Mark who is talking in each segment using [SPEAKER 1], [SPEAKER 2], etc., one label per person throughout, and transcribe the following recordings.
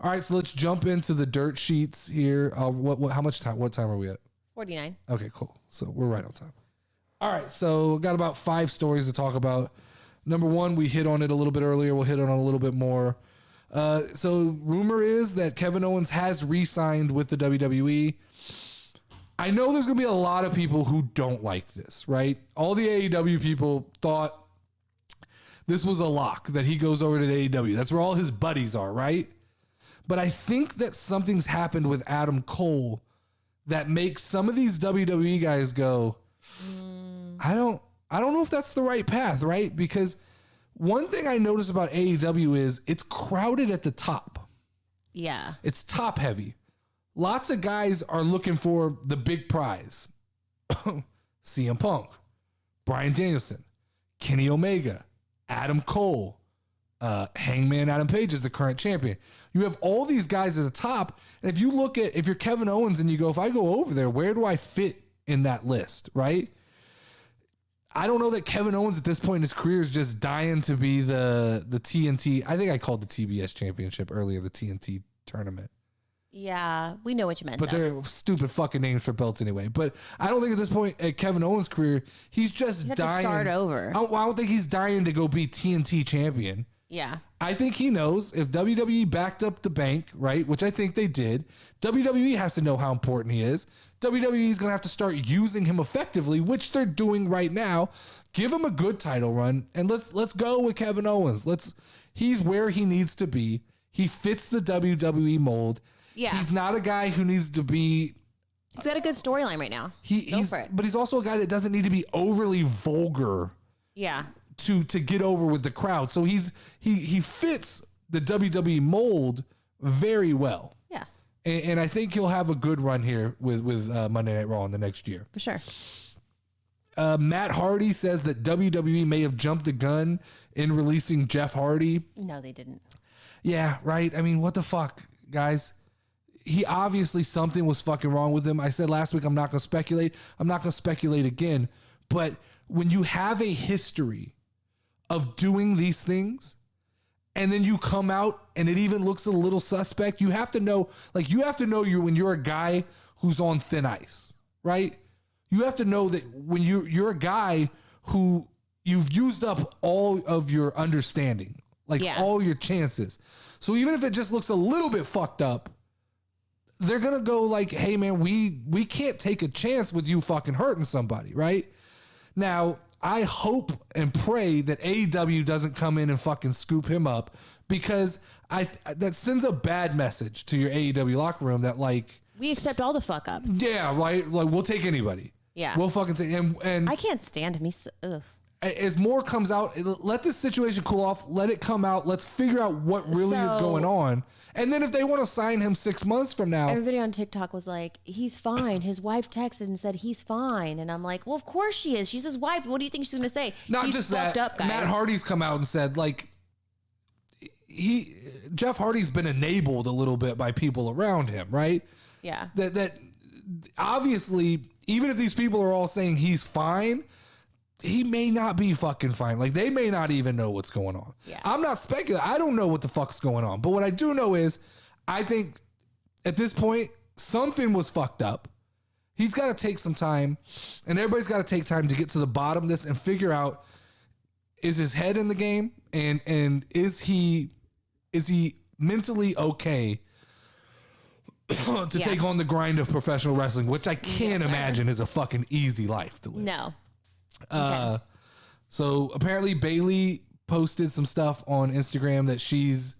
[SPEAKER 1] All right, so let's jump into the dirt sheets here. How much time? What time are we at?
[SPEAKER 2] 49.
[SPEAKER 1] Okay, cool. So we're right on time. All right, so got about 5 stories to talk about. Number 1, we hit on it a little bit earlier. We'll hit on it a little bit more. So rumor is that Kevin Owens has re-signed with the WWE. I know there's going to be a lot of people who don't like this, right? All the AEW people thought this was a lock, that he goes over to the AEW. That's where all his buddies are, right? But I think that something's happened with Adam Cole that makes some of these WWE guys go, I don't know if that's the right path, right? Because one thing I notice about AEW is it's crowded at the top.
[SPEAKER 2] Yeah.
[SPEAKER 1] It's top heavy. Lots of guys are looking for the big prize. CM Punk, Bryan Danielson, Kenny Omega, Adam Cole, Hangman Adam Page is the current champion. You have all these guys at the top. And if you're Kevin Owens and you go, if I go over there, where do I fit in that list, right? I don't know that Kevin Owens at this point in his career is just dying to be the TNT. I think I called the TBS championship earlier, the TNT tournament.
[SPEAKER 2] Yeah, we know what you meant.
[SPEAKER 1] But they're stupid fucking names for belts anyway. But I don't think at this point at Kevin Owens' career, he's just dying. To
[SPEAKER 2] start over.
[SPEAKER 1] I don't think he's dying to go be TNT champion.
[SPEAKER 2] Yeah.
[SPEAKER 1] I think he knows if WWE backed up the bank, right, which I think they did, WWE has to know how important he is. WWE is going to have to start using him effectively, which they're doing right now. Give him a good title run, and let's go with Kevin Owens. He's where he needs to be. He fits the WWE mold.
[SPEAKER 2] Yeah.
[SPEAKER 1] He's not a guy who needs to be.
[SPEAKER 2] He's got a good storyline right now.
[SPEAKER 1] But he's also a guy that doesn't need to be overly vulgar.
[SPEAKER 2] Yeah.
[SPEAKER 1] To get over with the crowd. So he fits the WWE mold very well.
[SPEAKER 2] Yeah.
[SPEAKER 1] And I think he'll have a good run here with Monday Night Raw in the next year.
[SPEAKER 2] For sure.
[SPEAKER 1] Matt Hardy says that WWE may have jumped the gun in releasing Jeff Hardy.
[SPEAKER 2] No, they didn't.
[SPEAKER 1] Yeah, right. I mean, what the fuck, guys? He obviously something was fucking wrong with him. I said last week I'm not going to speculate. I'm not going to speculate again. But when you have a history of doing these things and then you come out and it even looks a little suspect, you have to know, when you're a guy who's on thin ice, right? You have to know that when you're a guy who you've used up all of your understanding, all your chances. So even if it just looks a little bit fucked up, they're going to go like, hey man, we can't take a chance with you fucking hurting somebody, right? Now, I hope and pray that AEW doesn't come in and fucking scoop him up, because that sends a bad message to your AEW locker room that
[SPEAKER 2] we accept all the fuck ups.
[SPEAKER 1] Yeah, right. Like we'll take anybody.
[SPEAKER 2] Yeah,
[SPEAKER 1] we'll fucking take. And
[SPEAKER 2] I can't stand him.
[SPEAKER 1] As more comes out, let this situation cool off. Let it come out. Let's figure out what really is going on. And then if they want to sign him 6 months from now.
[SPEAKER 2] Everybody on TikTok was like, he's fine. His wife texted and said he's fine. And I'm like, well, of course she is. She's his wife. What do you think she's going to say?
[SPEAKER 1] Not
[SPEAKER 2] he's
[SPEAKER 1] just that.
[SPEAKER 2] Up, guys.
[SPEAKER 1] Matt Hardy's come out and said, Jeff Hardy's been enabled a little bit by people around him, right?
[SPEAKER 2] Yeah.
[SPEAKER 1] That obviously, even if these people are all saying he's fine, he may not be fucking fine. They may not even know what's going on.
[SPEAKER 2] Yeah.
[SPEAKER 1] I'm not speculating. I don't know what the fuck's going on. But what I do know is I think at this point, something was fucked up. He's got to take some time, and everybody's got to take time to get to the bottom of this and figure out, is his head in the game? And is he mentally okay to take on the grind of professional wrestling, which I can't imagine is a fucking easy life to live.
[SPEAKER 2] No.
[SPEAKER 1] Okay. So apparently Bayley posted some stuff on Instagram that she's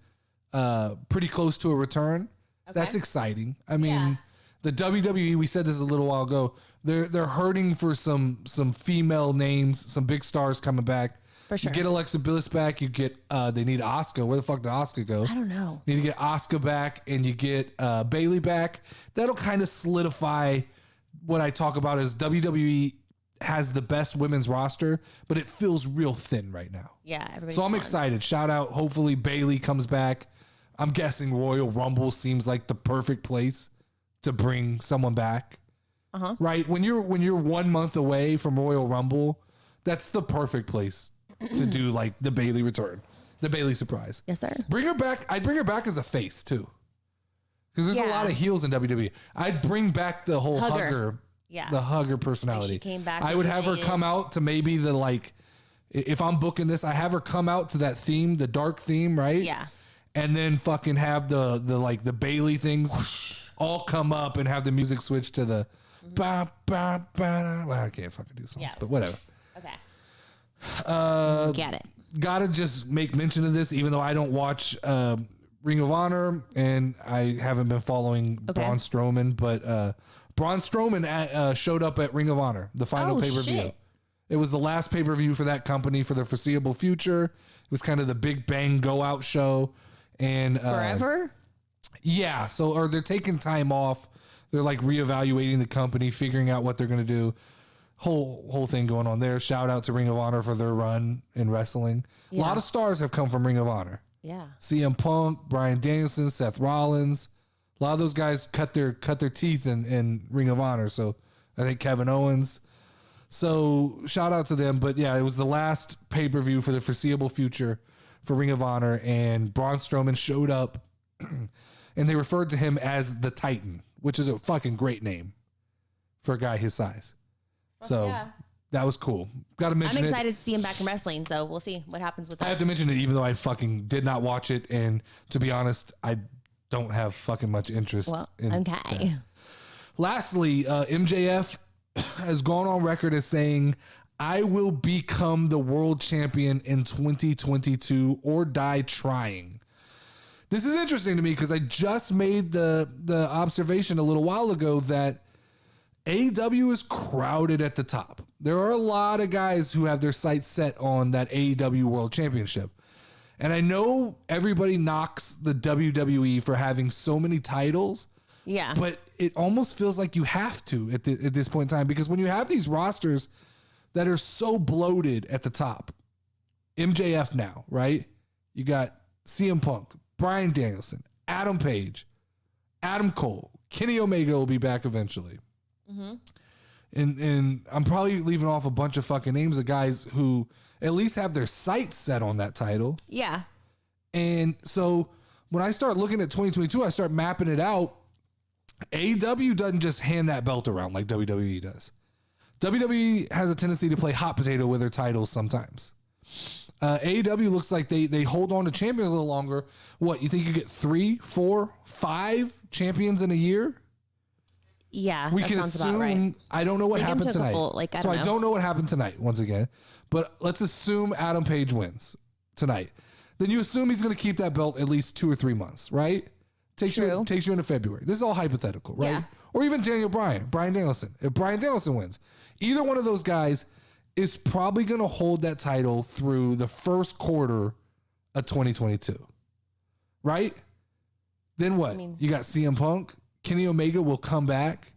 [SPEAKER 1] pretty close to a return. Okay. That's exciting. I mean, the WWE, we said this a little while ago, they're hurting for some female names, some big stars coming back.
[SPEAKER 2] For sure.
[SPEAKER 1] You get Alexa Bliss back, you get they need Asuka. Where the fuck did Asuka go?
[SPEAKER 2] I don't know.
[SPEAKER 1] You need to get Asuka back, and you get Bayley back. That'll kind of solidify what I talk about as WWE has the best women's roster, but it feels real thin right now.
[SPEAKER 2] Yeah, everybody's
[SPEAKER 1] so I'm excited. Shout out. Hopefully Bayley comes back. I'm guessing Royal Rumble seems like the perfect place to bring someone back.
[SPEAKER 2] Uh-huh.
[SPEAKER 1] Right? When you're 1 month away from Royal Rumble, that's the perfect place to do the Bayley return. The Bayley surprise.
[SPEAKER 2] Yes, sir.
[SPEAKER 1] Bring her back. I'd bring her back as a face too. Because there's a
[SPEAKER 2] Yeah.
[SPEAKER 1] lot of heels in WWE. I'd bring back the whole hugger.
[SPEAKER 2] Yeah.
[SPEAKER 1] The hugger personality.
[SPEAKER 2] Like she came back
[SPEAKER 1] I would have her
[SPEAKER 2] rejuvenated.
[SPEAKER 1] come out to maybe the like, if I'm booking this, I have her come out to that theme, the dark theme, right?
[SPEAKER 2] Yeah.
[SPEAKER 1] And then fucking have the like the Bailey things all come up and have the music switch to the ba ba ba. Well, I can't fucking do songs,
[SPEAKER 2] Yeah.
[SPEAKER 1] but whatever.
[SPEAKER 2] Okay. Get it.
[SPEAKER 1] Gotta just make mention of this, even though I don't watch Ring of Honor and I haven't been following Braun Strowman, but Braun Strowman showed up at Ring of Honor, the final pay-per-view.
[SPEAKER 2] Shit.
[SPEAKER 1] It was the last pay-per-view for that company for the foreseeable future. It was kind of the Big Bang Go Out show. And
[SPEAKER 2] Forever?
[SPEAKER 1] yeah, so or they're taking time off. They're like reevaluating the company, figuring out what they're going to do. Whole thing going on there. Shout out to Ring of Honor for their run in wrestling. A lot of stars have come from Ring of Honor.
[SPEAKER 2] Yeah.
[SPEAKER 1] CM Punk, Bryan Danielson, Seth Rollins. A lot of those guys cut their teeth in Ring of Honor. So I think Kevin Owens. So shout out to them. But yeah, it was the last pay-per-view for the foreseeable future for Ring of Honor. And Braun Strowman showed up and they referred to him as the Titan, which is a fucking great name for a guy his size. So
[SPEAKER 2] yeah.
[SPEAKER 1] that was cool. Got to mention
[SPEAKER 2] I'm
[SPEAKER 1] it.
[SPEAKER 2] excited to see him back in wrestling, so we'll see what happens with
[SPEAKER 1] I
[SPEAKER 2] that.
[SPEAKER 1] have to mention it, even though I fucking did not watch it, and to be honest, I don't have fucking much interest.
[SPEAKER 2] Well,
[SPEAKER 1] in
[SPEAKER 2] okay.
[SPEAKER 1] that. Lastly, MJF has gone on record as saying, "I will become the world champion in 2022 or die trying." This is interesting to me because I just made the observation a little while ago that AEW is crowded at the top. There are a lot of guys who have their sights set on that AEW World Championship. And I know everybody knocks the WWE for having so many titles,
[SPEAKER 2] Yeah.
[SPEAKER 1] but it almost feels like you have to at this point in time, because when you have these rosters that are so bloated at the top, MJF now, right? You got CM Punk, Bryan Danielson, Adam Page, Adam Cole, Kenny Omega will be back eventually. And I'm probably leaving off a bunch of fucking names of guys who at least have their sights set on that title.
[SPEAKER 2] Yeah.
[SPEAKER 1] And so when I start looking at 2022, I start mapping it out. AEW doesn't just hand that belt around like WWE does. WWE has a tendency to play hot potato with their titles sometimes. AEW looks like they hold on to champions a little longer. What, you think you get 3, 4, 5 champions in a year?
[SPEAKER 2] Yeah.
[SPEAKER 1] We
[SPEAKER 2] that
[SPEAKER 1] can
[SPEAKER 2] sounds
[SPEAKER 1] assume.
[SPEAKER 2] about right.
[SPEAKER 1] I don't know what
[SPEAKER 2] They give him
[SPEAKER 1] happened
[SPEAKER 2] to a
[SPEAKER 1] tonight.
[SPEAKER 2] couple, like, I
[SPEAKER 1] so
[SPEAKER 2] don't
[SPEAKER 1] I
[SPEAKER 2] know.
[SPEAKER 1] don't know what happened tonight once again. But let's assume Adam Page wins tonight. Then you assume he's going to keep that belt at least 2 or 3 months, right? Takes
[SPEAKER 2] True.
[SPEAKER 1] you into February. This is all hypothetical, right?
[SPEAKER 2] Yeah.
[SPEAKER 1] Or even Brian Danielson. If Brian Danielson wins, either one of those guys is probably going to hold that title through the first quarter of 2022, right? Then what? You got CM Punk. Kenny Omega will come back.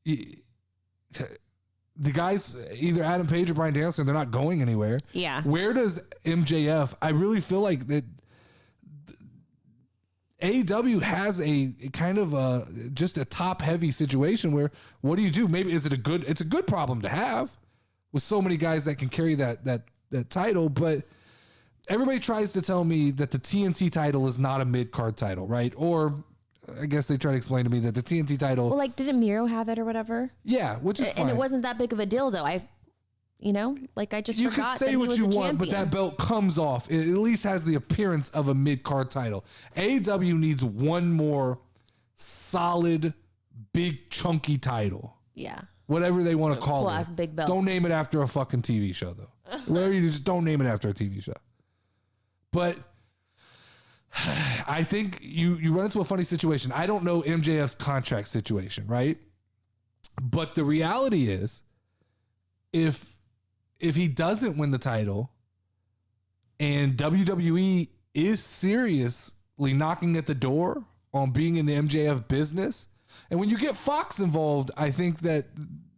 [SPEAKER 1] The guys, either Adam Page or Bryan Danielson, they're not going anywhere.
[SPEAKER 2] Yeah.
[SPEAKER 1] Where does MJF? I really feel like that AEW has a kind of just a top heavy situation where what do you do? Maybe it's a good problem to have with so many guys that can carry that title, but everybody tries to tell me that the TNT title is not a mid-card title, right? Or I guess they try to explain to me that the TNT title,
[SPEAKER 2] Well, like, didn't Miro have it or whatever?
[SPEAKER 1] yeah, which is fine.
[SPEAKER 2] And it wasn't that big of a deal, though. I just
[SPEAKER 1] You can
[SPEAKER 2] forgot
[SPEAKER 1] say
[SPEAKER 2] that he
[SPEAKER 1] what
[SPEAKER 2] was
[SPEAKER 1] you
[SPEAKER 2] a
[SPEAKER 1] want, but
[SPEAKER 2] champion.
[SPEAKER 1] that belt comes off. It at least has the appearance of a mid-card title. AEW needs one more solid, big, chunky title.
[SPEAKER 2] Yeah.
[SPEAKER 1] Whatever they want to call
[SPEAKER 2] Plus
[SPEAKER 1] it.
[SPEAKER 2] big belt.
[SPEAKER 1] Don't name it after a fucking TV show, though. Whatever you do, just don't name it after a TV show. But I think you run into a funny situation. I don't know MJF's contract situation, right? But the reality is, if he doesn't win the title and WWE is seriously knocking at the door on being in the MJF business, and when you get Fox involved, I think that,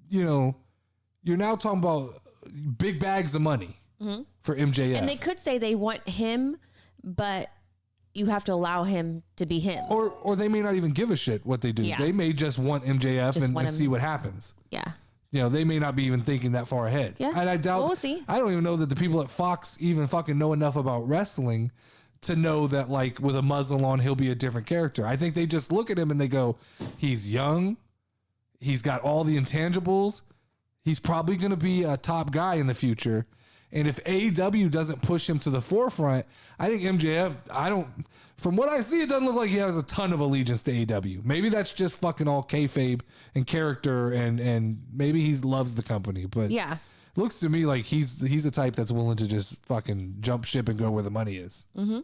[SPEAKER 1] you're now talking about big bags of money for MJF.
[SPEAKER 2] And they could say they want him, but you have to allow him to be him.
[SPEAKER 1] Or they may not even give a shit what they do.
[SPEAKER 2] Yeah.
[SPEAKER 1] They may just want MJF
[SPEAKER 2] Just
[SPEAKER 1] and
[SPEAKER 2] want him.
[SPEAKER 1] see what happens.
[SPEAKER 2] Yeah.
[SPEAKER 1] They may not be even thinking that far ahead.
[SPEAKER 2] Yeah.
[SPEAKER 1] And I doubt,
[SPEAKER 2] Well, we'll see.
[SPEAKER 1] I don't even know that the people at Fox even fucking know enough about wrestling to know that like with a muzzle on, he'll be a different character. I think they just look at him and they go, he's young. He's got all the intangibles. He's probably going to be a top guy in the future. And if AEW doesn't push him to the forefront, I think MJF, from what I see, it doesn't look like he has a ton of allegiance to AEW. Maybe that's just fucking all kayfabe and character, and maybe he loves the company. But
[SPEAKER 2] Yeah.
[SPEAKER 1] looks to me like he's the type that's willing to just fucking jump ship and go where the money is.
[SPEAKER 2] Mm-hmm.